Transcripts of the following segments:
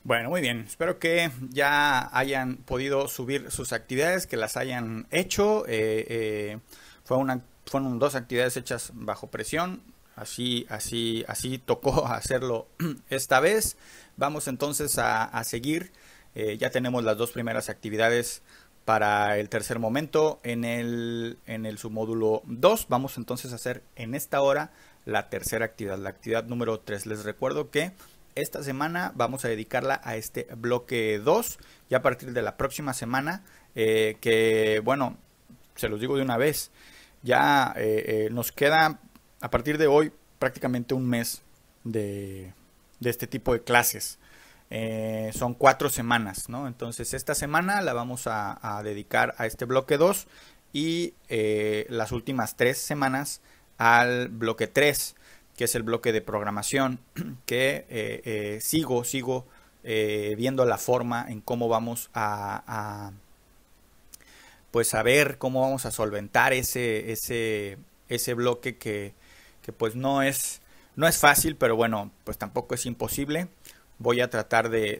Bueno, muy bien. Espero que ya hayan podido subir sus actividades, que las hayan hecho. Fueron dos actividades hechas bajo presión. Así tocó hacerlo esta vez. Vamos entonces a seguir. Ya tenemos las dos primeras actividades para el tercer momento. En el submódulo 2 vamos entonces a hacer en esta hora la tercera actividad, la actividad número 3. Les recuerdo que esta semana vamos a dedicarla a este bloque 2. Ya a partir de la próxima semana, que bueno, se los digo de una vez, ya nos queda a partir de hoy prácticamente un mes de este tipo de clases. Son 4 semanas, ¿no? Entonces esta semana la vamos a dedicar a este bloque 2 y las últimas 3 semanas al bloque 3, que es el bloque de programación, que sigo viendo la forma en cómo vamos pues a ver cómo vamos a solventar ese bloque que pues no es fácil, pero bueno, pues tampoco es imposible. Voy a tratar de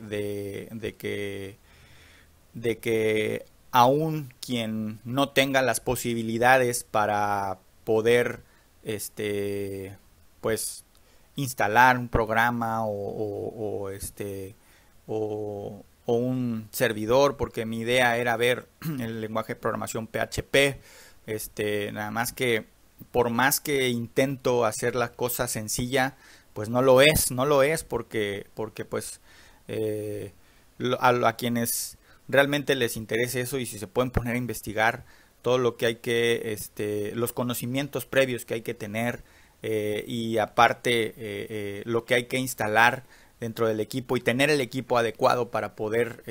que aún quien no tenga las posibilidades para poder pues instalar un programa o un servidor, porque mi idea era ver el lenguaje de programación PHP. Nada más que por más que intento hacer la cosa sencilla, pues no lo es porque pues a quienes realmente les interese eso, y si se pueden poner a investigar todo lo que hay los conocimientos previos que hay que tener, y aparte lo que hay que instalar dentro del equipo y tener el equipo adecuado para poder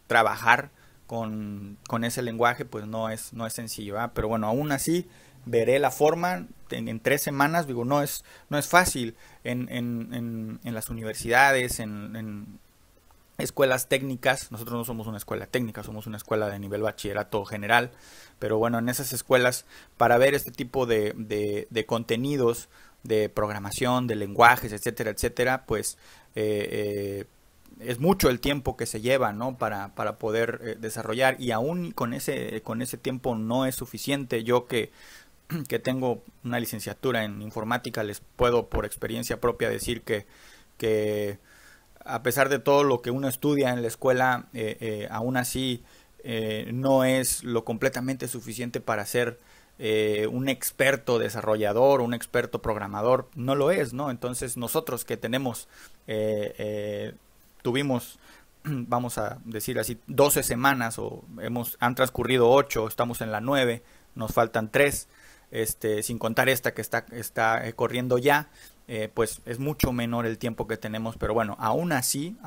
trabajar con ese lenguaje, pues no es sencillo, ¿verdad? Pero bueno, aún así veré la forma en 3 semanas. Digo, no es fácil en las universidades, en escuelas técnicas. Nosotros no somos una escuela técnica, somos una escuela de nivel bachillerato general, pero bueno, en esas escuelas, para ver este tipo de contenidos de programación, de lenguajes, etcétera, etcétera, pues es mucho el tiempo que se lleva, ¿no? Para poder desarrollar, y aún con ese tiempo no es suficiente. Yo que tengo una licenciatura en informática, les puedo por experiencia propia decir que a pesar de todo lo que uno estudia en la escuela, aún así no es lo completamente suficiente para ser un experto desarrollador, un experto programador. No lo es, ¿no? Entonces nosotros que tuvimos, vamos a decir así, 12 semanas, o han transcurrido 8, estamos en la 9, nos faltan 3, sin contar esta que está corriendo ya. Pues es mucho menor el tiempo que tenemos, pero bueno, aún así,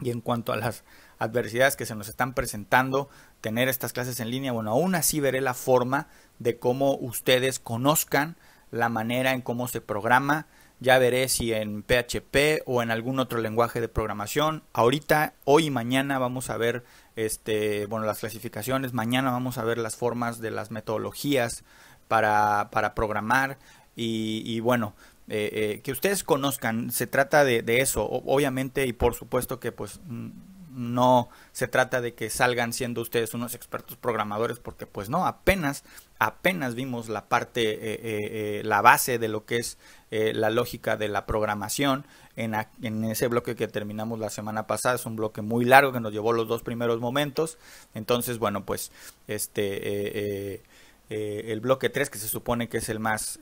y en cuanto a las adversidades que se nos están presentando, tener estas clases en línea, bueno, aún así veré la forma de cómo ustedes conozcan la manera en cómo se programa. Ya veré si en PHP o en algún otro lenguaje de programación. Ahorita, hoy y mañana vamos a ver las clasificaciones. Mañana vamos a ver las formas de las metodologías para programar. Y bueno, que ustedes conozcan, se trata de eso, obviamente, y por supuesto que pues no se trata de que salgan siendo ustedes unos expertos programadores, porque pues no, apenas vimos la parte, la base de lo que es la lógica de la programación en ese bloque que terminamos la semana pasada. Es un bloque muy largo que nos llevó los 2 primeros momentos. Entonces, bueno, pues el bloque 3, que se supone que es el más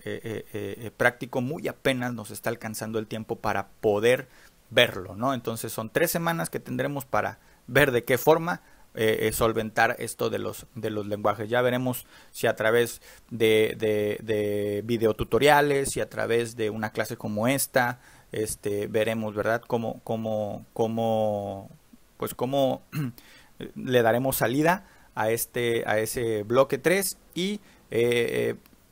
práctico, muy apenas nos está alcanzando el tiempo para poder verlo, ¿no? Entonces son 3 semanas que tendremos para ver de qué forma solventar esto de los lenguajes. Ya veremos si a través de videotutoriales, si a través de una clase como esta, veremos, ¿verdad? Cómo le daremos salida a ese bloque 3. Y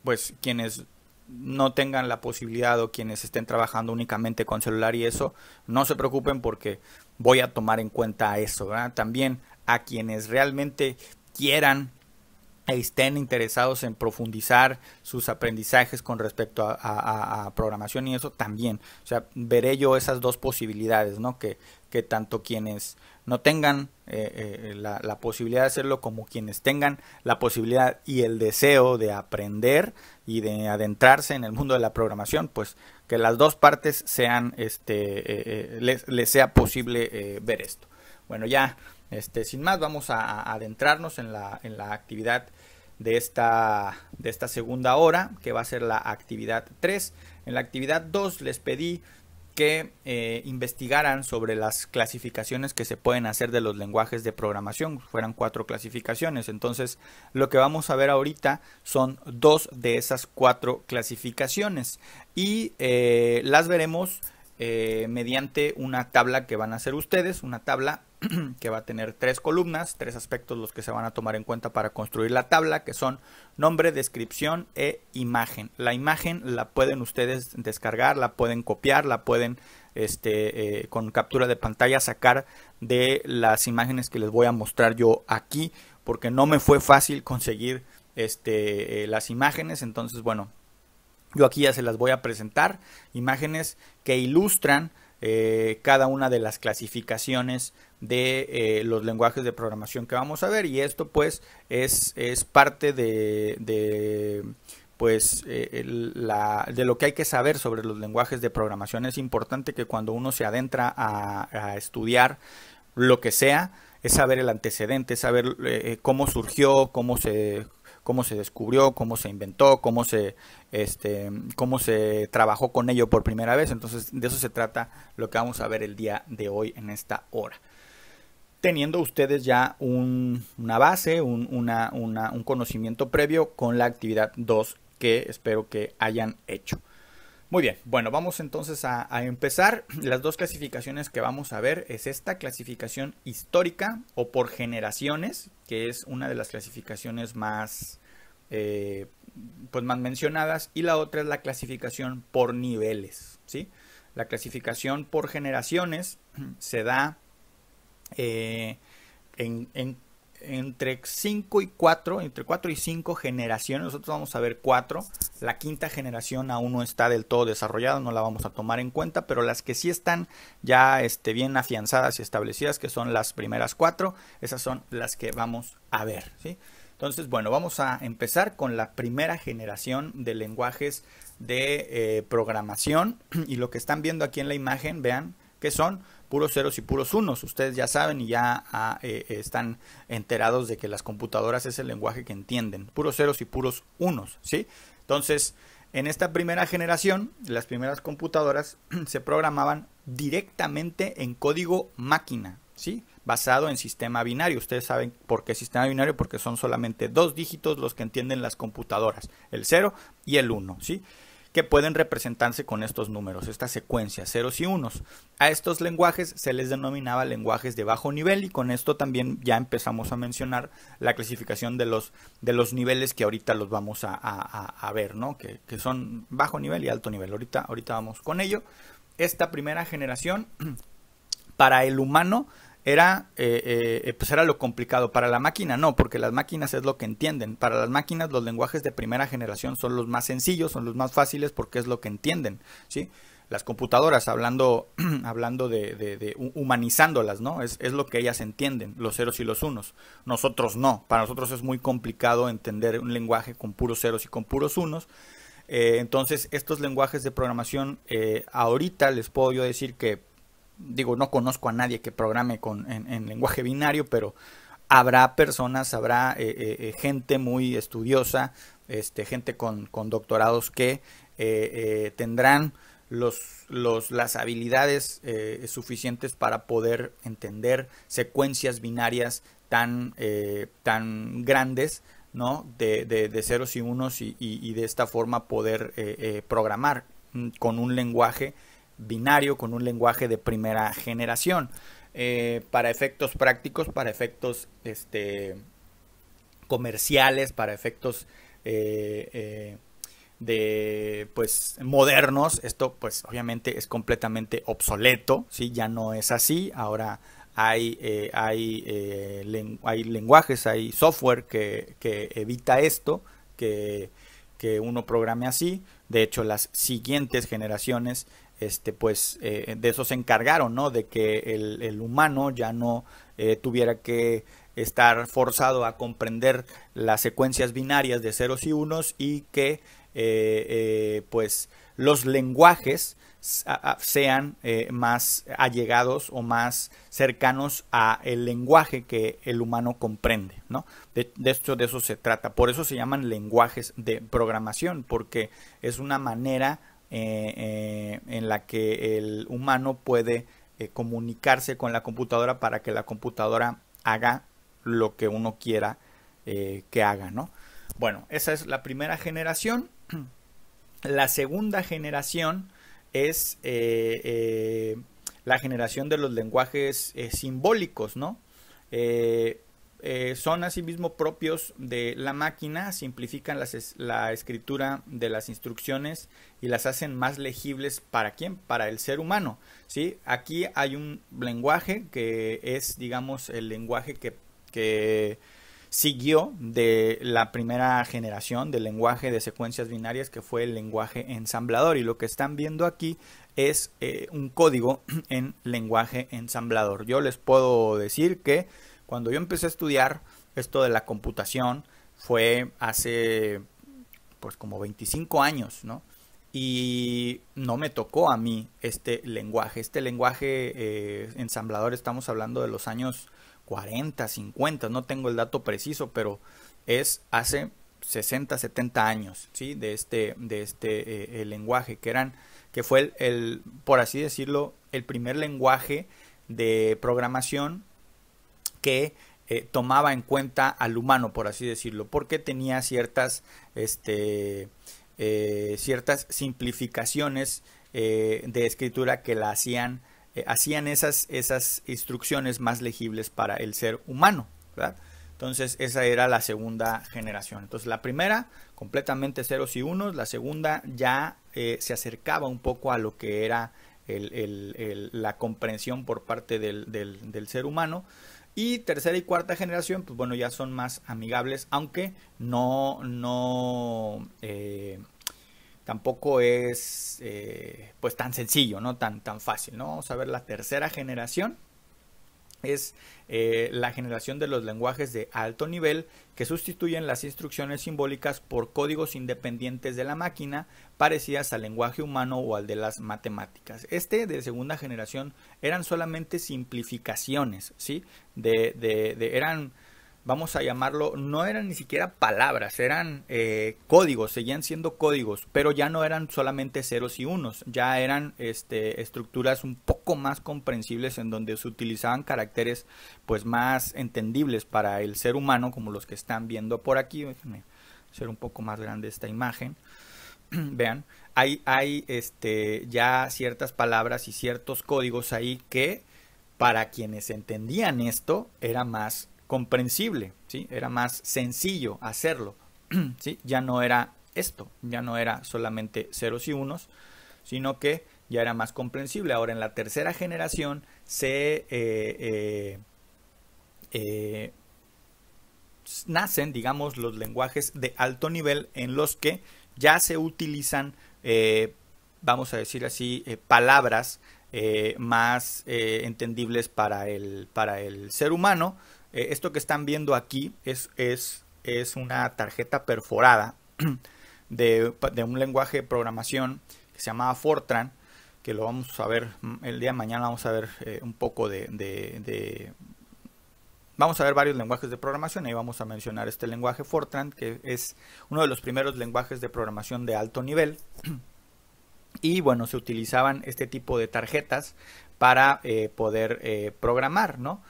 pues quienes no tengan la posibilidad, o quienes estén trabajando únicamente con celular y eso, no se preocupen, porque voy a tomar en cuenta eso, ¿verdad? También a quienes realmente quieran estén interesados en profundizar sus aprendizajes con respecto a programación y eso también. O sea, veré yo esas dos posibilidades, ¿no? Que tanto quienes no tengan la posibilidad de hacerlo como quienes tengan la posibilidad y el deseo de aprender y de adentrarse en el mundo de la programación, pues que las dos partes sean, les sea posible ver esto. Bueno, ya sin más vamos a adentrarnos en la actividad de esta segunda hora, que va a ser la actividad 3. En la actividad 2 les pedí que investigaran sobre las clasificaciones que se pueden hacer de los lenguajes de programación. Fueran 4 clasificaciones. Entonces, lo que vamos a ver ahorita son 2 de esas 4 clasificaciones. Y las veremos mediante una tabla que van a hacer ustedes. Una tabla que va a tener 3 columnas, 3 aspectos los que se van a tomar en cuenta para construir la tabla, que son nombre, descripción e imagen. La imagen la pueden ustedes descargar, la pueden copiar, la pueden con captura de pantalla sacar de las imágenes que les voy a mostrar yo aquí, porque no me fue fácil conseguir las imágenes. Entonces, bueno, yo aquí ya se las voy a presentar, imágenes que ilustran cada una de las clasificaciones de los lenguajes de programación que vamos a ver, y esto pues es parte de lo que hay que saber sobre los lenguajes de programación. Es importante que cuando uno se adentra a estudiar lo que sea, es saber el antecedente, saber cómo surgió, cómo se descubrió, cómo se inventó, cómo se trabajó con ello por primera vez. Entonces, de eso se trata lo que vamos a ver el día de hoy en esta hora. Teniendo ustedes ya una base, un conocimiento previo con la actividad 2 que espero que hayan hecho. Muy bien, bueno, vamos entonces a empezar. Las 2 clasificaciones que vamos a ver es esta clasificación histórica o por generaciones, que es una de las clasificaciones más mencionadas, y la otra es la clasificación por niveles, ¿sí? La clasificación por generaciones se da entre 5 y 4, entre 4 y 5 generaciones. Nosotros vamos a ver 4. La quinta generación aún no está del todo desarrollada, no la vamos a tomar en cuenta, pero las que sí están ya bien afianzadas y establecidas, que son las primeras 4, esas son las que vamos a ver, ¿sí? Entonces, bueno, vamos a empezar con la primera generación de lenguajes de programación, y lo que están viendo aquí en la imagen, vean que son puros ceros y puros unos. Ustedes ya saben y ya están enterados de que las computadoras es el lenguaje que entienden, puros ceros y puros unos, ¿sí? Entonces, en esta primera generación, las primeras computadoras se programaban directamente en código máquina, ¿sí? Basado en sistema binario. Ustedes saben por qué sistema binario, porque son solamente 2 dígitos los que entienden las computadoras, el 0 y el 1, ¿sí? Que pueden representarse con estos números, esta secuencia, ceros y unos. A estos lenguajes se les denominaba lenguajes de bajo nivel, y con esto también ya empezamos a mencionar la clasificación de los niveles que ahorita los vamos a ver, ¿no? Que son bajo nivel y alto nivel. Ahorita vamos con ello. Esta primera generación, para el humano, era lo complicado. Para la máquina no, porque las máquinas es lo que entienden. Para las máquinas los lenguajes de primera generación son los más sencillos, son los más fáciles, porque es lo que entienden, ¿sí? Las computadoras, hablando de humanizándolas, ¿no? Es lo que ellas entienden, los ceros y los unos. Nosotros no. Para nosotros es muy complicado entender un lenguaje con puros ceros y con puros unos. Entonces, estos lenguajes de programación, ahorita les puedo yo decir que, no conozco a nadie que programe en lenguaje binario, pero habrá personas, habrá gente muy estudiosa, gente con doctorados que tendrán las habilidades suficientes para poder entender secuencias binarias tan grandes, ¿no? de ceros y unos, y de esta forma poder programar con un lenguaje binario, con un lenguaje de primera generación, para efectos prácticos, para efectos comerciales, para efectos modernos. Esto pues obviamente es completamente obsoleto, ¿sí? Ya no es así. Ahora hay lenguajes, hay software que evita esto, que uno programe así. De hecho, las siguientes generaciones pues de eso se encargaron, ¿no? De que el humano ya no tuviera que estar forzado a comprender las secuencias binarias de ceros y unos, y que pues los lenguajes sean más allegados o más cercanos a el lenguaje que el humano comprende, ¿no? De eso se trata. Por eso se llaman lenguajes de programación, porque es una manera en la que el humano puede comunicarse con la computadora para que la computadora haga lo que uno quiera que haga, ¿no? Bueno, esa es la primera generación. La segunda generación es la generación de los lenguajes simbólicos, ¿no? Son asimismo propios de la máquina, simplifican la escritura de las instrucciones y las hacen más legibles. ¿Para quién? Para el ser humano, ¿sí? Aquí hay un lenguaje que es, digamos, el lenguaje que siguió de la primera generación del lenguaje de secuencias binarias, que fue el lenguaje ensamblador, y lo que están viendo aquí es un código en lenguaje ensamblador. Yo les puedo decir que cuando yo empecé a estudiar esto de la computación fue hace pues como 25 años, ¿no? Y no me tocó a mí este lenguaje. Ensamblador, estamos hablando de los años 40, 50, no tengo el dato preciso, pero es hace 60, 70 años, ¿sí? De este lenguaje, que fue por así decirlo, el primer lenguaje de programación que tomaba en cuenta al humano, por así decirlo, porque tenía ciertas simplificaciones de escritura que la hacían esas instrucciones más legibles para el ser humano, ¿verdad? Entonces esa era la segunda generación. Entonces la primera completamente ceros y unos, la segunda ya se acercaba un poco a lo que era la comprensión por parte del ser humano. Y tercera y cuarta generación, pues bueno, ya son más amigables, aunque tampoco es pues tan sencillo, no tan fácil, ¿no? Vamos a ver la tercera generación. Es la generación de los lenguajes de alto nivel, que sustituyen las instrucciones simbólicas por códigos independientes de la máquina, parecidas al lenguaje humano o al de las matemáticas. De segunda generación eran solamente simplificaciones, ¿sí? Eran, vamos a llamarlo, no eran ni siquiera palabras, eran códigos, seguían siendo códigos, pero ya no eran solamente ceros y unos, ya eran estructuras un poco más comprensibles, en donde se utilizaban caracteres pues más entendibles para el ser humano, como los que están viendo por aquí. Déjenme hacer un poco más grande esta imagen. Vean, hay ya ciertas palabras y ciertos códigos ahí que para quienes entendían esto era más comprensible, ¿sí? Era más sencillo hacerlo, ¿sí? Ya no era esto, ya no era solamente ceros y unos, sino que ya era más comprensible. Ahora en la tercera generación nacen, digamos, los lenguajes de alto nivel, en los que ya se utilizan, vamos a decir así, palabras más entendibles para el ser humano. Esto que están viendo aquí es una tarjeta perforada de un lenguaje de programación que se llamaba Fortran, que lo vamos a ver el día de mañana. Vamos a ver un poco vamos a ver varios lenguajes de programación. Ahí vamos a mencionar este lenguaje Fortran, que es uno de los primeros lenguajes de programación de alto nivel. Y bueno, se utilizaban este tipo de tarjetas para poder programar, ¿no?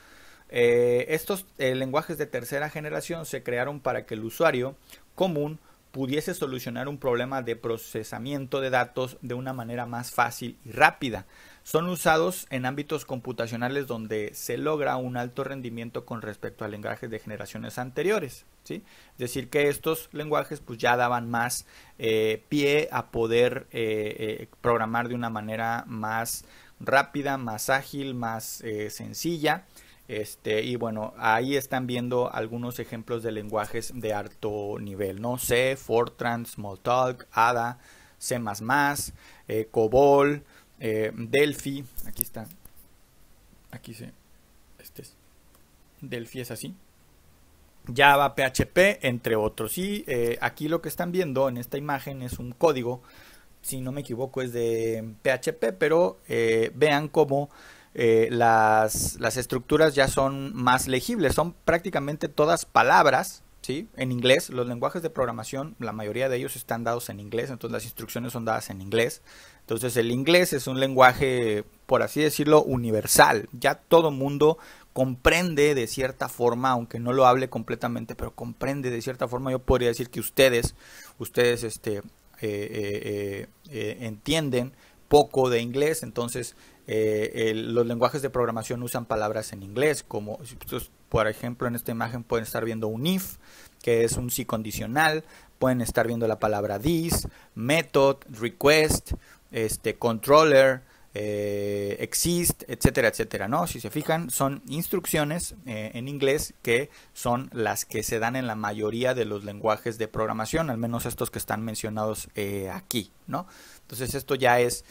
Estos lenguajes de tercera generación se crearon para que el usuario común pudiese solucionar un problema de procesamiento de datos de una manera más fácil y rápida. Son usados en ámbitos computacionales donde se logra un alto rendimiento con respecto a lenguajes de generaciones anteriores, ¿sí? Es decir, que estos lenguajes pues ya daban más pie a poder programar de una manera más rápida, más ágil, más sencilla. Y bueno, ahí están viendo algunos ejemplos de lenguajes de alto nivel, ¿no? C, Fortran, Smalltalk, Ada, C++, COBOL, Delphi. Aquí está. Aquí se. Delphi es así. Java, PHP, entre otros. Y aquí lo que están viendo en esta imagen es un código, si no me equivoco es de PHP, pero vean cómo las estructuras ya son más legibles, son prácticamente todas palabras, ¿sí? En inglés. Los lenguajes de programación, la mayoría de ellos están dados en inglés, entonces las instrucciones son dadas en inglés. Entonces el inglés es un lenguaje, por así decirlo, universal. Ya todo mundo comprende de cierta forma, aunque no lo hable completamente, pero comprende de cierta forma. Yo podría decir que ustedes entienden poco de inglés, entonces los lenguajes de programación usan palabras en inglés, como por ejemplo en esta imagen pueden estar viendo un if, que es un si condicional, pueden estar viendo la palabra this, method, request, controller, exist, etcétera, etcétera, ¿no? Si se fijan, son instrucciones en inglés que son las que se dan en la mayoría de los lenguajes de programación, al menos estos que están mencionados aquí, ¿no? Entonces esto ya es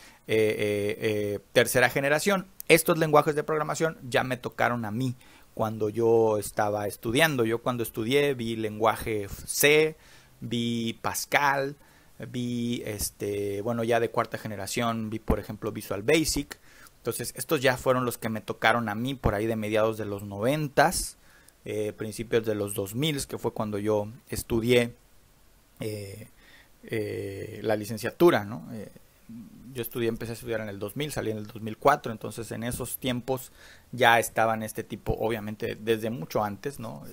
tercera generación. Estos lenguajes de programación ya me tocaron a mí cuando yo estaba estudiando. Yo cuando estudié vi lenguaje C, vi Pascal, vi bueno, ya de cuarta generación vi por ejemplo Visual Basic. Entonces estos ya fueron los que me tocaron a mí por ahí de mediados de los 90s, principios de los 2000, que fue cuando yo estudié la licenciatura, ¿no? Yo empecé a estudiar en el 2000, salí en el 2004, entonces en esos tiempos ya estaban este tipo, obviamente desde mucho antes, ¿no?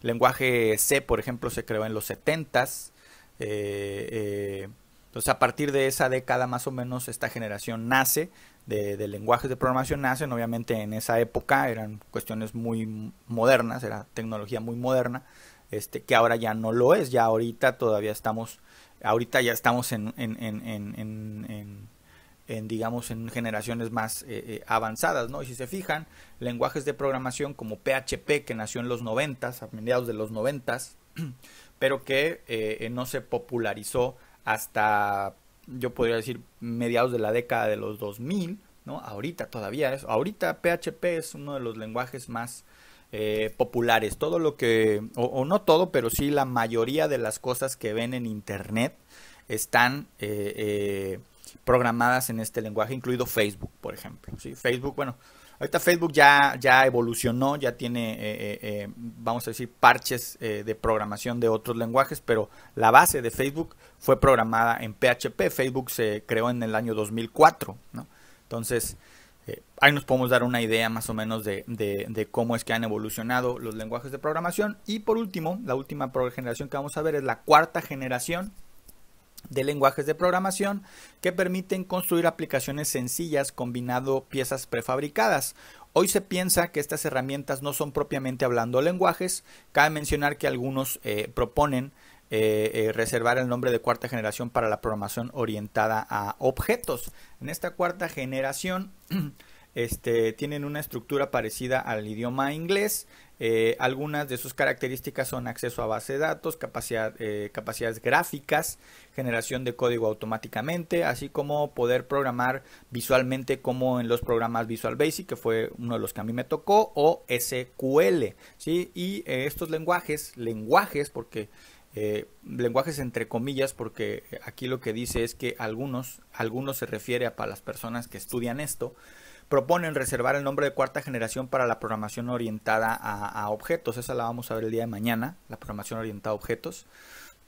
Lenguaje C, por ejemplo, se creó en los 70s. Entonces a partir de esa década más o menos esta generación nace de lenguajes de programación. Nacen obviamente en esa época, eran cuestiones muy modernas, era tecnología muy moderna, que ahora ya no lo es. Ya ahorita ya estamos digamos en generaciones más avanzadas, ¿no? Y si se fijan, lenguajes de programación como PHP, que nació en los 90s, a mediados de los 90s, pero que no se popularizó hasta, yo podría decir, mediados de la década de los 2000, ¿no? Ahorita PHP es uno de los lenguajes más populares. Todo lo que, o no todo, pero sí la mayoría de las cosas que ven en internet están programadas en este lenguaje, incluido Facebook, por ejemplo, ¿sí? Facebook, bueno, ahorita Facebook ya evolucionó, ya tiene, vamos a decir, parches de programación de otros lenguajes, pero la base de Facebook fue programada en PHP. Facebook se creó en el año 2004, ¿no? Entonces, ahí nos podemos dar una idea más o menos de cómo es que han evolucionado los lenguajes de programación. Y por último, la última generación que vamos a ver es la cuarta generación de lenguajes de programación, que permiten construir aplicaciones sencillas combinando piezas prefabricadas. Hoy se piensa que estas herramientas no son propiamente hablando lenguajes. Cabe mencionar que algunos proponen reservar el nombre de cuarta generación para la programación orientada a objetos. En esta cuarta generación tienen una estructura parecida al idioma inglés. Algunas de sus características son acceso a base de datos, capacidades gráficas, generación de código automáticamente, así como poder programar visualmente como en los programas Visual Basic, que fue uno de los que a mí me tocó, o SQL, ¿sí? Y estos lenguajes porque lenguajes entre comillas, porque aquí lo que dice es que algunos se refiere para las personas que estudian esto, proponen reservar el nombre de cuarta generación para la programación orientada a objetos. Esa la vamos a ver el día de mañana, la programación orientada a objetos.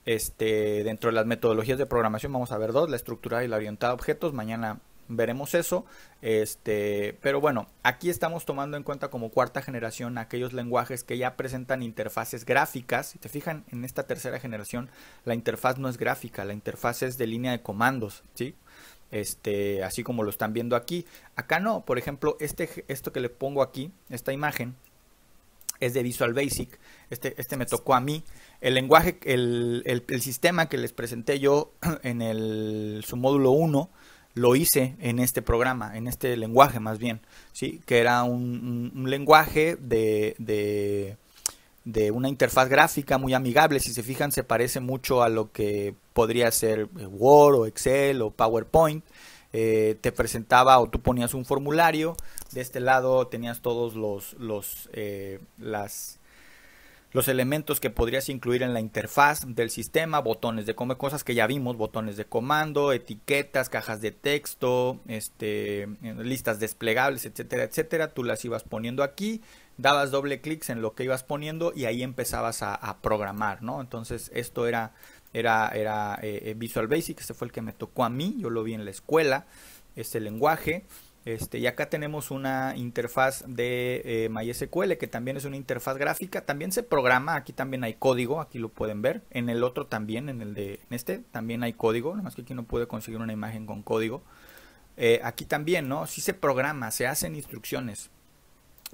Dentro de las metodologías de programación vamos a ver dos, la estructurada y la orientada a objetos. Mañana veremos eso. Pero bueno, aquí estamos tomando en cuenta como cuarta generación aquellos lenguajes que ya presentan interfaces gráficas. Si te fijan, en esta tercera generación la interfaz no es gráfica, la interfaz es de línea de comandos, ¿sí? Así como lo están viendo aquí. Acá no, por ejemplo, esto que le pongo aquí, esta imagen, es de Visual Basic. Este me tocó a mí. El lenguaje, el sistema que les presenté yo en su módulo 1, lo hice en este programa, en este lenguaje más bien, ¿sí? Que era un lenguaje de una interfaz gráfica muy amigable. Si se fijan, se parece mucho a lo que podría ser Word o Excel o PowerPoint. Te presentaba o tú ponías un formulario, de este lado tenías todos los elementos que podrías incluir en la interfaz del sistema, botones de cosas que ya vimos, botones de comando, etiquetas, cajas de texto, listas desplegables, etcétera, etcétera. Tú las ibas poniendo aquí, dabas doble clics en lo que ibas poniendo y ahí empezabas a programar, ¿no? Entonces esto era Visual Basic. Este fue el que me tocó a mí, yo lo vi en la escuela, este lenguaje. Y acá tenemos una interfaz de MySQL, que también es una interfaz gráfica. También se programa, aquí también hay código, aquí lo pueden ver. En el otro también, en este también hay código, nada más que aquí no pude conseguir una imagen con código. Aquí también, ¿no? Sí se programa, se hacen instrucciones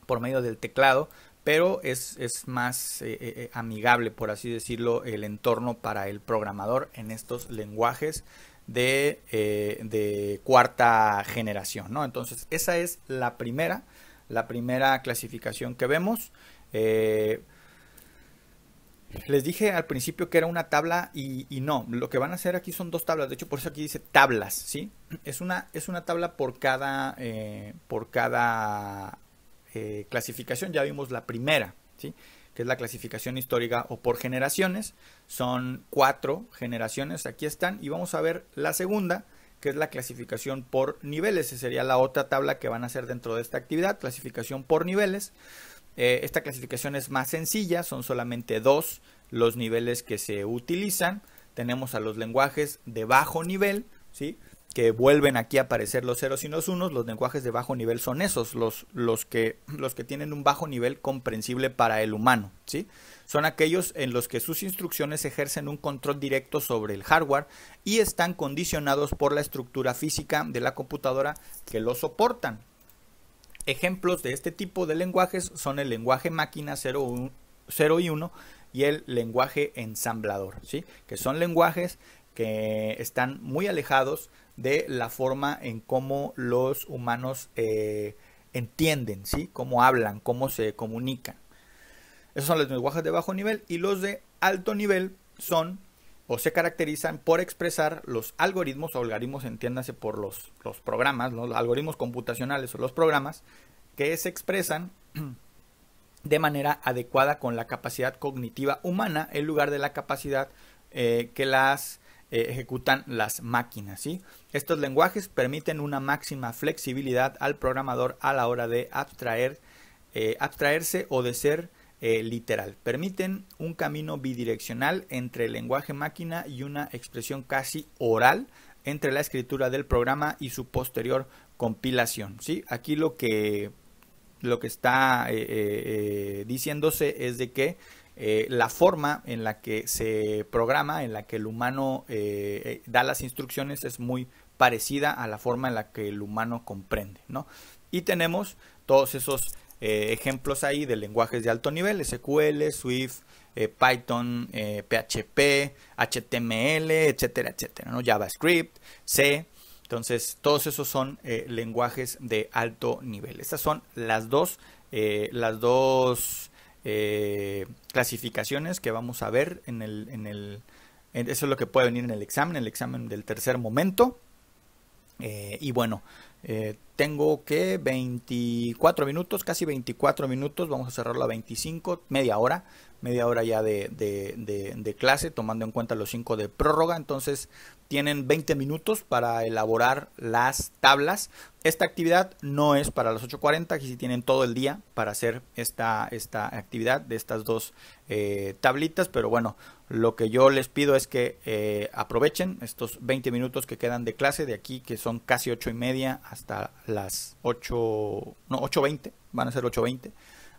por medio del teclado, pero es más amigable, por así decirlo, el entorno para el programador en estos lenguajes de cuarta generación, ¿no? Entonces esa es la primera clasificación que vemos. Les dije al principio que era una tabla y no, lo que van a hacer aquí son dos tablas. De hecho, por eso aquí dice tablas, ¿sí? Es una tabla por cada clasificación. Ya vimos la primera, ¿sí? Que es la clasificación histórica o por generaciones. Son 4 generaciones, aquí están. Y vamos a ver la segunda, que es la clasificación por niveles. Esa sería la otra tabla que van a hacer dentro de esta actividad, clasificación por niveles. Esta clasificación es más sencilla, son solamente 2 los niveles que se utilizan. Tenemos a los lenguajes de bajo nivel, ¿sí? Que vuelven aquí a aparecer los ceros y los unos. Los lenguajes de bajo nivel son esos, los que tienen un bajo nivel comprensible para el humano, ¿sí? Son aquellos en los que sus instrucciones ejercen un control directo sobre el hardware y están condicionados por la estructura física de la computadora que lo soportan. Ejemplos de este tipo de lenguajes son el lenguaje máquina 0 y 1 y el lenguaje ensamblador, ¿sí? Que son lenguajes que están muy alejados de la forma en cómo los humanos entienden, ¿sí? Cómo hablan, cómo se comunican. Esos son los lenguajes de bajo nivel, y los de alto nivel son o se caracterizan por expresar los algoritmos, o algoritmos entiéndase por los programas, ¿no? Los algoritmos computacionales o los programas que se expresan de manera adecuada con la capacidad cognitiva humana en lugar de la capacidad que las ejecutan las máquinas, ¿sí? Estos lenguajes permiten una máxima flexibilidad al programador a la hora de abstraerse o de ser literal. Permiten un camino bidireccional entre el lenguaje máquina y una expresión casi oral entre la escritura del programa y su posterior compilación, ¿sí? Aquí lo que está diciéndose es de que la forma en la que se programa, en la que el humano da las instrucciones, es muy parecida a la forma en la que el humano comprende, ¿no? Y tenemos todos esos ejemplos ahí de lenguajes de alto nivel: SQL, Swift, Python, PHP, HTML, etcétera, etcétera, ¿no? JavaScript, C. Entonces, todos esos son lenguajes de alto nivel. Estas son las dos clasificaciones que vamos a ver eso es lo que puede venir en el examen del tercer momento. Y bueno, tengo que 24 minutos, casi 24 minutos, vamos a cerrarlo a 25, media hora ya de clase, tomando en cuenta los 5 de prórroga. Entonces tienen 20 minutos para elaborar las tablas. Esta actividad no es para las 8:40, aquí sí tienen todo el día para hacer esta actividad de estas dos tablitas, pero bueno, lo que yo les pido es que aprovechen estos 20 minutos que quedan de clase, de aquí, que son casi 8:30 hasta las 8:20, van a ser 8:20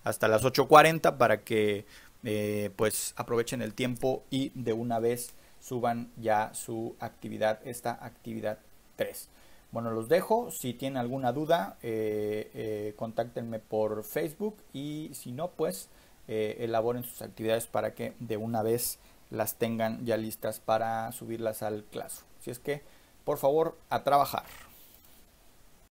hasta las 8:40, para que pues aprovechen el tiempo y de una vez suban ya su actividad, esta actividad 3. Bueno, los dejo. Si tienen alguna duda, contáctenme por Facebook, y si no, pues elaboren sus actividades para que de una vez las tengan ya listas para subirlas al Classroom. Así es que, por favor, a trabajar.